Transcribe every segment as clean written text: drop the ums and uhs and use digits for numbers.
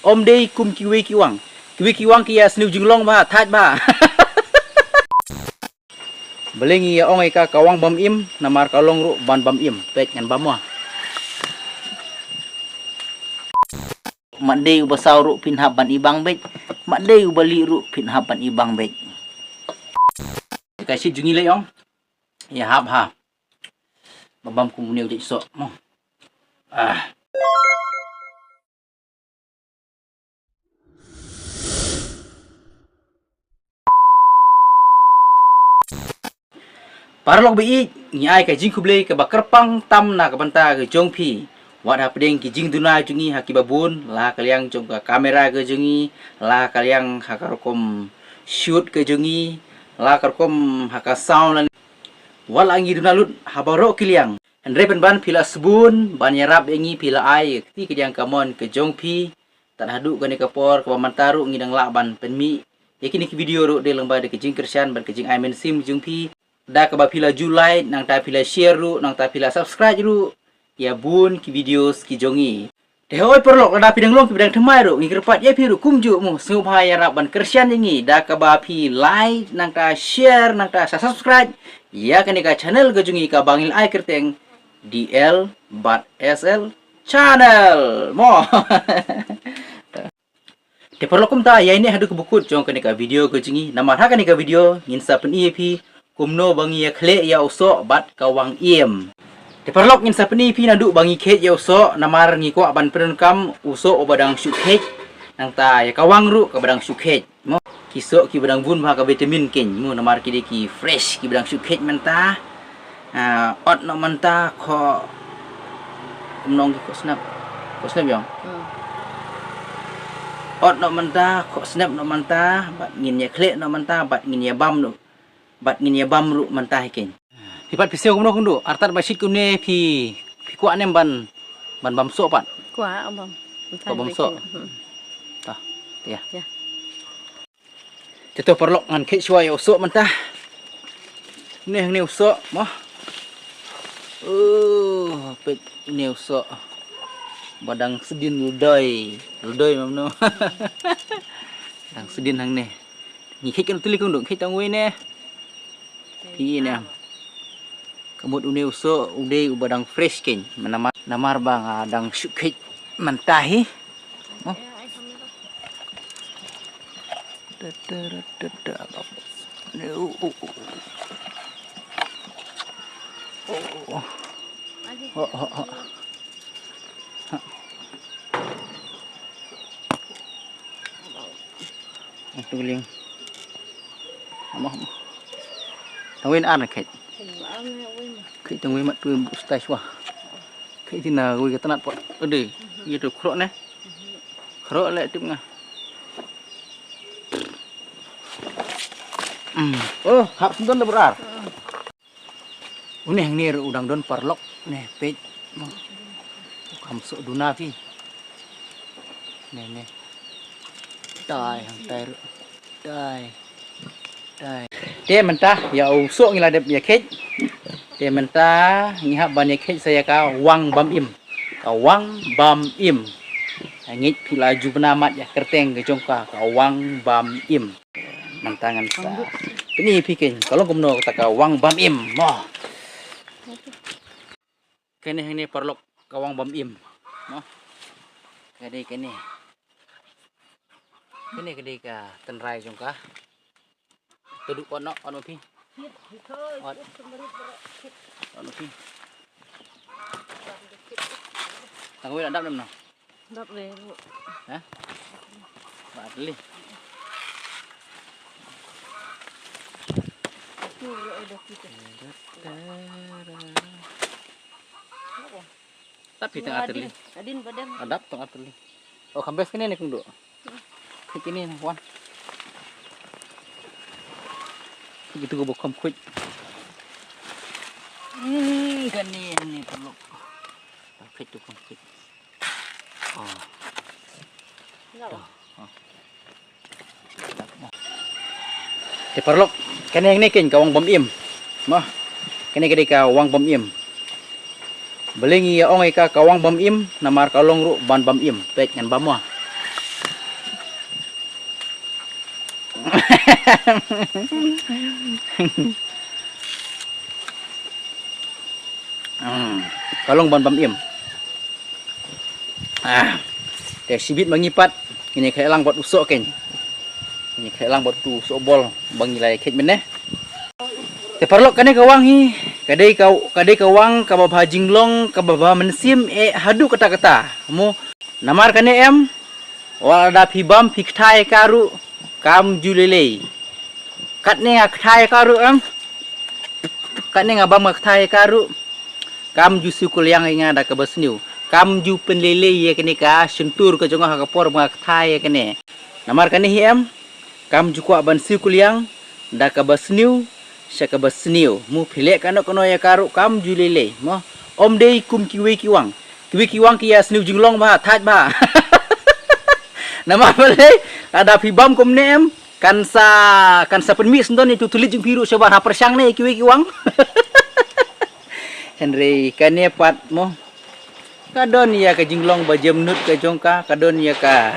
om day kum kiwi kiwang kia sniu jinglong ba thaj ba belengi ya ong ika kawang bam im namar kalong ru ban bam im pet ngan bamwa mak day ubasau ru pin hab ban ibang bet mak day ubali ru pin hab ban ibang bet kai sit jungi le ong ya hab ha babam kum ne ujek sok mo Parlok bi nyai ka jing kuble ka bakerpang tam na ka banta ke jong phi wat ha pedeng ki jing dunai jungi ha ki babun la kaliang jong ka kamera ke jungi la kaliang ha karokom shoot ke jungi la karokom ha ka sound wal angi dunalut ha baro kiliang andre pen ban pila sebun ban yarap engi pila ai ti ke yang kamon ke jong phi tak hadu ka ne ka por ka mantaru ngidang la ban penmi yakini ki video ro de lengba de ke jing kersian ban ke jing ai men sim jong phi da ka ba pila julai nang ta pila share ru nang ta pila subscribe ru ya bun ki videos ki jongi de hoi perlok da pidang long ki bidang themai ru ngi kerpat ye piru kumju mu sengu bhai rap ban kersian ngi da ka ba pi like nang ta share nang ta subscribe ya kani ka channel ke jongi ka bangil ai kerteng DL bat SL channel mo te perlok kum ta ya ini hadu ke bukut jong kani ka video ke jongi nama ha kani ka video ngin sa pen EP kumno bangi ya khle ya usok bat kawang iem te perlok ngin sapni pi nadu bangi khet ya usok namar ngi ko ban perenkam usok obadang syukhet nang ta ya kawang ru ka badang syukhet mo kisok ki badang bun ba ka vitamin ken mu namar ki de ki fresh ki badang syukhet menta ot no menta kho kumnong ki ko snap yo ot no menta kho snap no menta bat ngin ya khle no menta bat ngin ya bam no bat ngin ya bam ru mentah ken hipat piseu kumno kundu artat basit kumne pi kwa nem ban bam so pat kwa bam bam so ta ya teto perlok ngan kek suai usok mentah ne usok mo pet ne usok badang sedin ludoi mamno dang sedin hang ne ni kek kan tuli kundu kek tangwe ne pi ne kamut une uso ude ubadang fresh ken namar bang adang syukhet mentahi oh tuling tawin an khet khet tawin mat tu stai swa khet tina goi ka tanat pot ade gitu khrok ne khrok le tip nga oh hap don berar une hang ni udang don parlok ne pet kam so duna pi ne tai hang tai dia mentah ya usuk ngila de ya kek dia mentah ngihap ban ya kek saya ka wang bam im ngit pila ju penamat ya kerteng ke jongka ka wang bam im mantangan sa ini pikin kalau kumno kata ka wang bam im mo kene hang ni perlok ka wang bam im mo kene ka tenrai jongka tuduk ono pi ono pi tangwe landap nam no dap le ha ba li tapi tengah terli adin badan adap tengah terli oh kambes kene ni kunduk kini wan gitu gue bokam kuit kan ni perlu pakai tu kuit te perlu kan yang ni kan kawang bom im mah kene gede kawang bom im belengi ya ong ka kawang bom im namar kalong ru ban bom im pet ngan bamwa Kalong ban bam im. Te sibit mengipat ini kayak lang buat usok ken. Ini kayak lang buat tu usok bol bang nilai ket meneh. Te parlok kane kawang hi, kadai kawang ka babah jinglong ka babah mensim hadu kata-kata. Mu namar kane em wal da phibam phikthai karu kam julele. Katne ngakthai karu em. Katne ngabam ngakthai karu kam ju sukul yang inga da ka basniu. Kam ju penlele ye kene ka sentur ke jongah ka por ngakthai ye kene. Namar kane hi em kam ju kwa ban sukul yang da ka basniu syaka basniu mu philek kanok kono ya karu kam julele mo om dei kum kiwi kiwang kia sniu jinglong ba thaj ba. Nama bale ada phibam kum nem kansa penmi sendon itu tulit jung biru coba ha persang ne kiwi kiwang. Henry kane pat mo kadon ya ka jinglong ba jemnut ka jongka kadon ya ka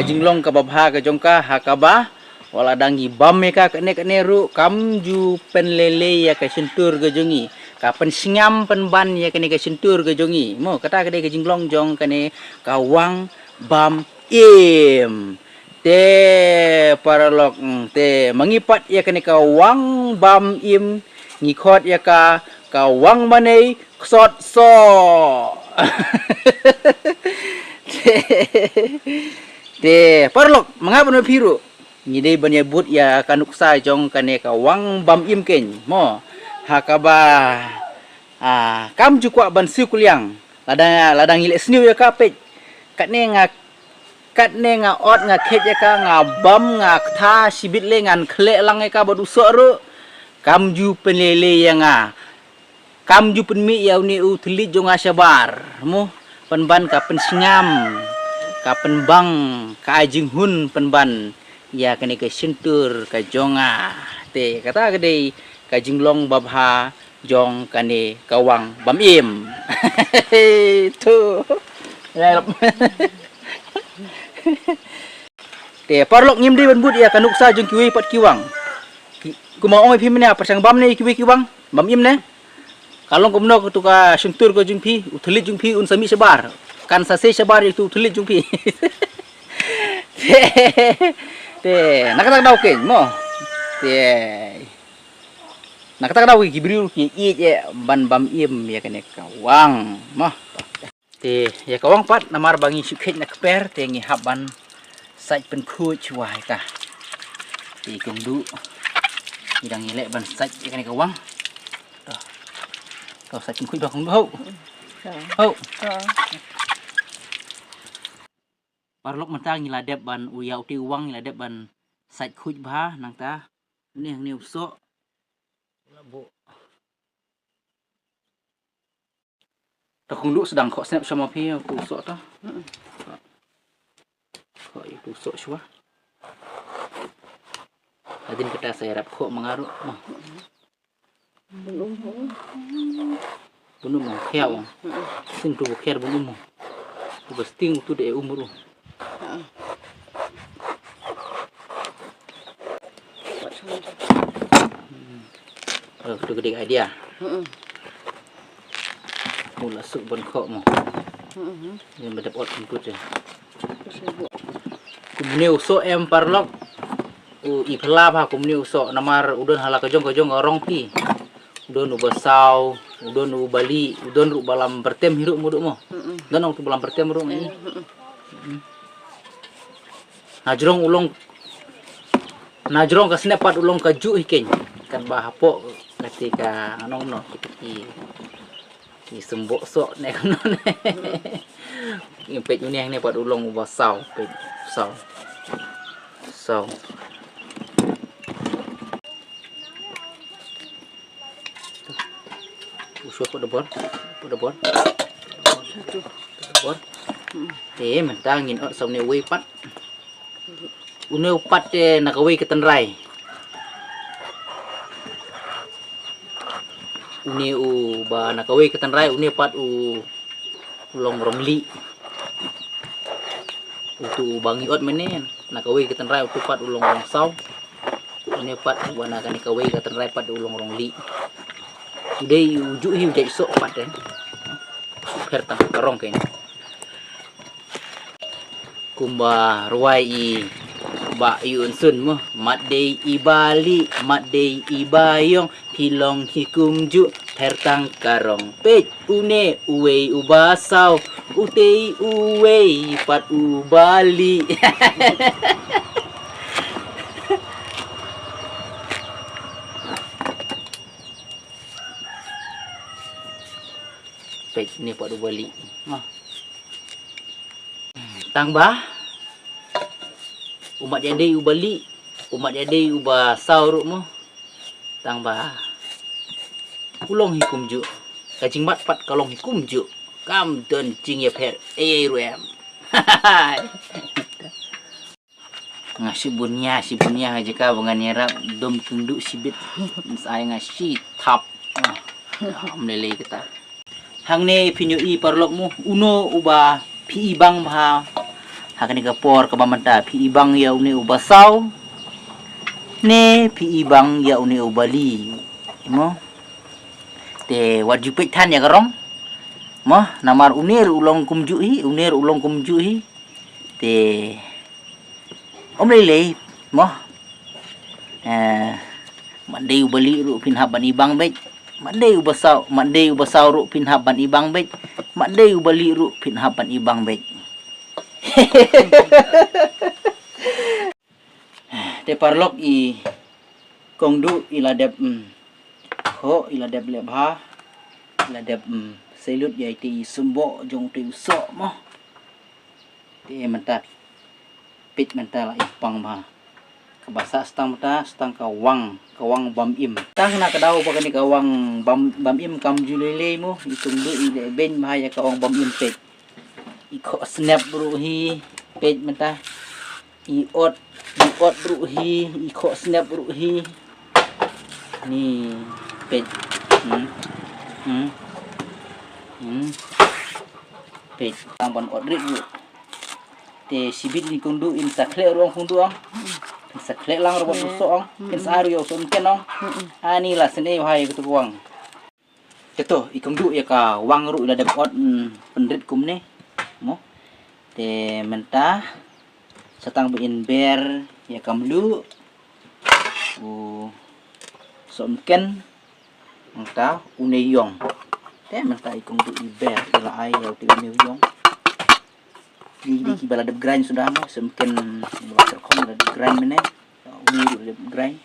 jinglong ka babha ka jongka hakaba wala dangi bam meka kene ru kamju penlele ya ka sentur ke jongi ka pensingam penban ya kene ka sentur ke jongi mo kata kade ke jinglong jong kene kawang bam im te paralok te mengipat ya kene kawang bam im ngikot ya ka kawang manei ksot so. Te parlok mengapa no biru ngidei banyabut ya kanuksa jong kane kawang bam im ken mo hakaba kam jukwa ban sikuliang ladang ilek sniu ya kapet katne nga ot nga khet ya ka nga bam nga tha sibit le ngan khle lang ka bodu soru kam ju penlele ya nga kam ju penmi ya uni u thli jonga sabar mo penban ka pensingam ka penbang ka jinghun penban ya kene ke sentur ka jonga te kata gede ka jinglong babha jong kane kawang bam im. Tu te parlok ngim di banbut ya kanuksa jong kiwi pat kiwang kumaong phi mene pasang bam ne kiwi kiwang bam im ne kalong kumno tu ka sentur ko jong phi uthlit jong phi un sami sebar kan sase sebar itu uthlit jong phi. Te nakatak daw ken mo te nakatak daw gibriu ki je ban bam im ya kene kawang mo te ya kawang pat namar bangi sukhet na kper te ngi haban sai pen khu chuai ka te kumdu idang ilek ban sai ya kene kawang to sai pen khu ba kung ho ho parlok mentang ngiladep ban uyau ti uang ngiladep ban sait khuj bah nang ta ni hang ni usok labo takung du sedang kok snap sama phi ku usok ta kok itu usok shwa adin kata saya rap kok mengaru mah bunum kheo sing tu kher bunum tu besting tu de umur tu gede idea mula suk bon kok mo yang berdapat input je kumne usok em parlok i phla ba kumne usok namar udon hala kajong orang pi udon ubasau udon ubali udon ru balam bertem hirup muduk mo dan tu balam bertem ru ni najrong ka snepat ulong kaju hiken kan bahapo ketika anong no ki sembok sok nek no ne impet ni hang ne pat ulong ubasau pe sau usah pada bor mentangin ot som ne we pat une pat nak we ketenrai une u ba nak we ketenrai une pat ulong romli utu bangi ot menen nak we ketenrai utu pat ulong sau Ini pat buana kan kawai ka tanrai pat ulong rong li. Today uju hi jai sok pat eh. Super tang karong kain. Kumba ruai I ba yun sun mo mat day ibali mat day ibayong pilong hikumju pertang karong pej une uwe ubasaw utei uwe pat ubali. Pej ni pat ubali mah tang ba umat jadi ubali umat jadi uba sauruk mo tang ba ulong hikum ju kajing mat pat kalong hikum ju kam don jing ye per ruem ngasi bunya aja ka bangan nyerap dom tunduk sibit saya ngasi tap melele kita hang ne pinyo I parlok mo uno uba pi bang ba hakani kapor ka bamanta pi ibang ya uni ubasaw ne pi ibang ya uni ubali mo te wajib tan ya karong mo namar unir ulong kumjuhi te lele mo mandai ubali ru pinhaban ibang bet mandai ubasaw ru pinhaban ibang bet mandai ubali ru pinhaban ibang bet. Te parlok I kongdu iladep ho iladep lebha iladep selut yai ti sumbo jong ti so mo te mentat pit mental ipang ba kabasa stang kawang bam im tang na kadaw pa kani kawang bam im kam julele mo itungdu ile ben mahaya kawang bam im pit iko snap bruhi page menta iot bruhi iko snap bruhi ni page page tamban odrit bu te sibit ni kundu in sakle ruang kundu ang sakle lang robot so ang in saru yo sun kenong ani la sene hai kutu wang keto ikundu ya ka wang ru ila depot pendrit kumne mo te mentah satang bein ber ya kamlu somken mentah uneyong te mentah ikung tu iber ila ai ya tu uneyong di kibala de grind sudah mo somken bakar kon de grind mene uneyong de grind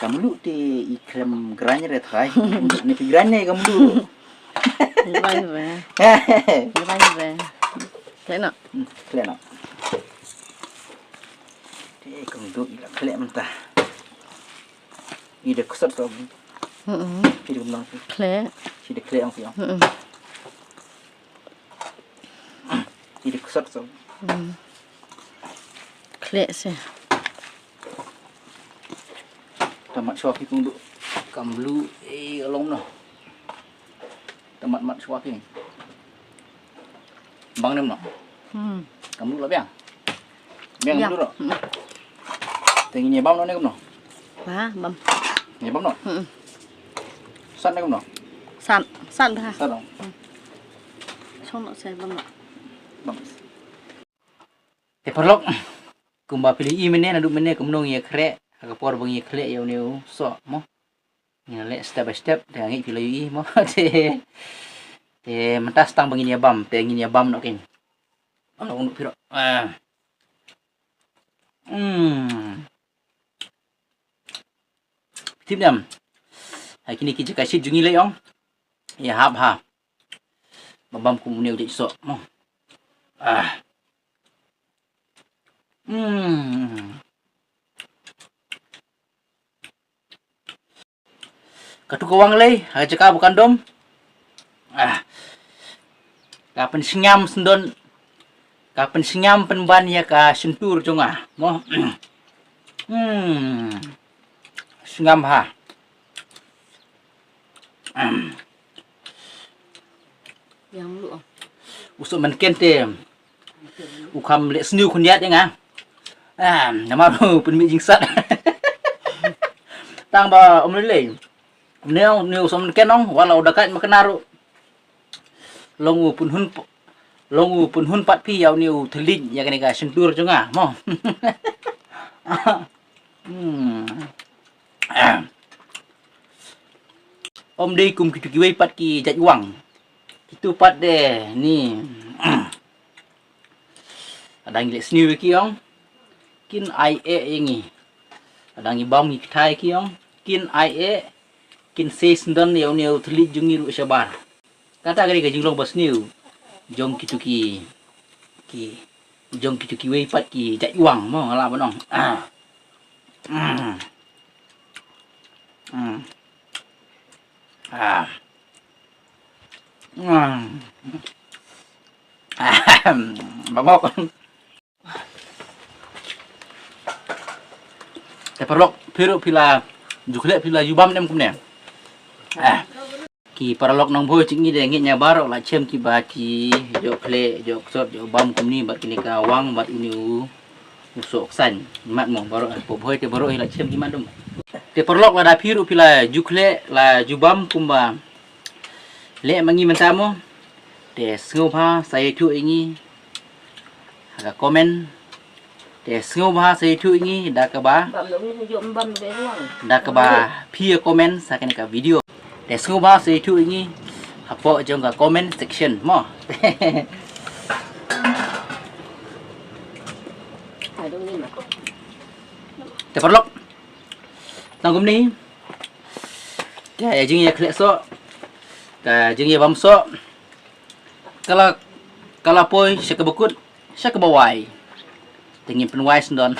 kamlu te ikrem grind re thai ni grind ne kamlu Kena. Kena. Te kong du ila kle mentah. Ide kusat to. Ide kumlang. Kle. Ide kle ang fiang. Ide kusat to. Kle se. Tamat swapi kong du. Kamlu along no. Tamat mat swapi ni. Bang nem no. Kamu dulu biang. Biang dulu. Tengi nyebam no ne kamu no. Ba bam. Nyebam no. San ne kamu no. San ha. San no. Chong no se bam no. Bam. Te perlok. Kumba pilih I mene na du mene kamu no ye kre. Aga por bang ye kre ya ne so mo. Ni le step by step te ngi pilih I mo. Te mentas tang bang ini bam, te ngin ya bam no kin. Ano unu piro. Tip dam. Hai kini kita kasih jungi le yong. Ya hap ha. Babam ku muneu je so mo. Katu kawang le, ha jeka bukan dom. Kapan senyam sendon kapan senyam penban ya ka sentur jonga mo senyam ha Yang lu. usuk menken te ukam le sniu kunyat ya nga nama ru penmi jingsat tang ba lele neo som kenong walau dekat makenaru longu pun hun pat pi yau niu thelin ya kene ka sentur junga mo. Om đi cùng ki ki pat ki jat wang. Itu pat de ni. Ada ngi sniu ki ong. Kin ai e yengi. Ada ngi bom ki thai ki ong. Kin ai e kin se sndon yau niu theli jungi ru sabar. Kata gari ka jinglong bas niu. Jong ki jong ki wei pat ki jat wang mo la bonong. Bangok. Perlok piru pila jukle pila yubam nem kumne. Ki perlok nong boy cingi de ngit nya barok la chem ki bati jokle jok sot jok bam kumni bat kini ka wang bat ini usok san mat mong barok po boy te barok la chem ki madum. Te perlok la da piru pila jukle la jubam kumba. Le mangi mentamo te sngoba saya tu ingi aga komen te sngoba saya tu ingi da ka ba da ka ba pia komen sa kan ka video te sngoba saya tu ingi hapo jong ka comment section mo. Te perlok tangkum ni ya jing ya klek so ka jing ya bam so kala poi syaka bekut syaka bawai tingin penwai sendon.